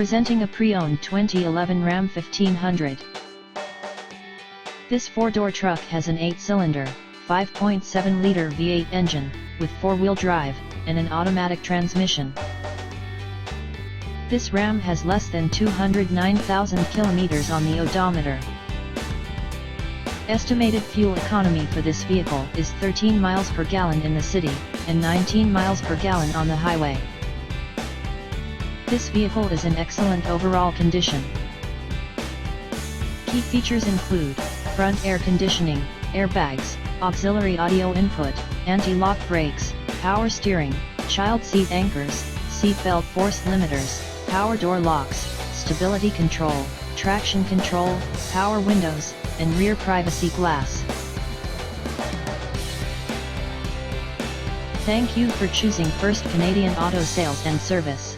Presenting a pre-owned 2011 Ram 1500. This four-door truck has an 8-cylinder, 5.7-liter V8 engine, with four-wheel drive, and an automatic transmission. This Ram has less than 209,000 kilometers on the odometer. Estimated fuel economy for this vehicle is 13 miles per gallon in the city, and 19 miles per gallon on the highway. This vehicle is in excellent overall condition. Key features include front air conditioning, airbags, auxiliary audio input, anti-lock brakes, power steering, child seat anchors, seat belt force limiters, power door locks, stability control, traction control, power windows, and rear privacy glass. Thank you for choosing First Canadian Auto Sales and Service.